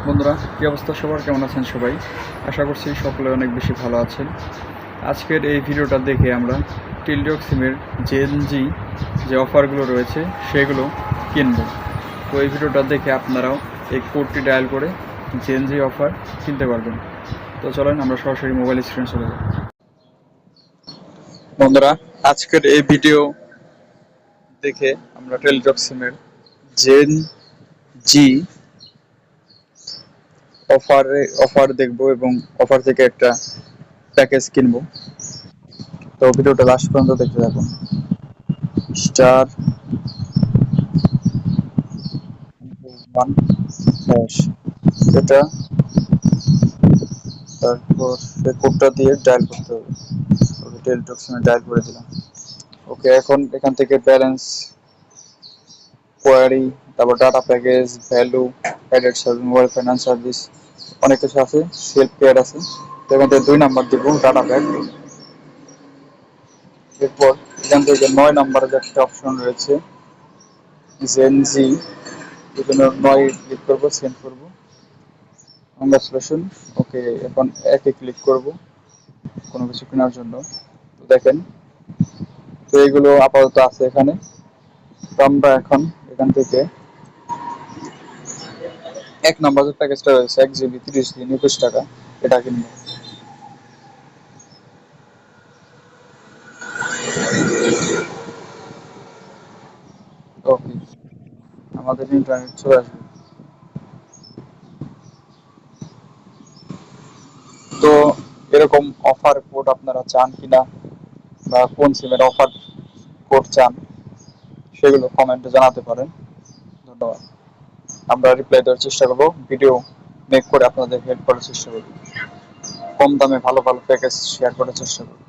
বন্ধুরা, কী অবস্থা সবার? কেমন আছেন সবাই? আশা করছি সকলে অনেক বেশি ভালো আছেন। আজকের এই ভিডিওটা দেখে আমরা টেলিটক সিমের জেএনজি যে অফারগুলো রয়েছে সেগুলো কিনব। তো এই ভিডিওটা দেখে আপনারাও এই কোডটি ডায়াল করে জেএনজি অফার কিনতে পারবেন। তো চলেন আমরা সরাসরি মোবাইল স্ক্রিনে চলে যাই। বন্ধুরা, আজকের এই ভিডিও দেখে আমরা টেলিটক সিমের জেএনজি অফার দেখব এবং অফার থেকে একটা প্যাকেজ কিনবো। তো ভিডিওটা লাস্ট পর্যন্ত দেখতে থাকুন। স্টার 1 এটা, তারপর এই কোডটা দিয়ে ডায়াল করতে হবে। ওকে, টেলিটক সিমে ডায়াল করে দিলাম। ওকে, এখন এখান থেকে ব্যালেন্স, কোয়ারি, তারপর data package, value, added service, mobile finance service, অনেক কিছু আছে। সেলফ কেয়ার আছে। তো এখান থেকে 2 নাম্বার দিব ডাটা প্যাক। এরপর এখান থেকে 9 নাম্বারের যে একটা অপশন রয়েছে জেনজি, এজন্য 9 ক্লিক করবো, সেন্ড করবো। কংগ্রাচুলেশন। ওকে, এখন একে ক্লিক করব কোনো কিছু কেনার জন্য। তো দেখেন, তো এগুলো আপাতত আছে এখানে। তো আমরা এখন এখান থেকে 1 নাম্বার যে প্যাকেজটা রয়েছে 1 জিবি 30 দিন 21 টাকা, এটা কিনবো। ওকে, আমাদের ইন্টারনেট চলে আসবে। তো এরকম অফার কোড আপনারা চান কিনা, বা কোন সিমের অফার কোড চান, সেগুলো কমেন্টে জানাতে পারেন। ধন্যবাদ। আমরা রিপ্লাই দেওয়ার চেষ্টা করবো, ভিডিও মেক করে আপনাদের হেল্প করার চেষ্টা করবো, কম দামে ভালো ভালো প্যাকেজ শেয়ার করার চেষ্টা করবো।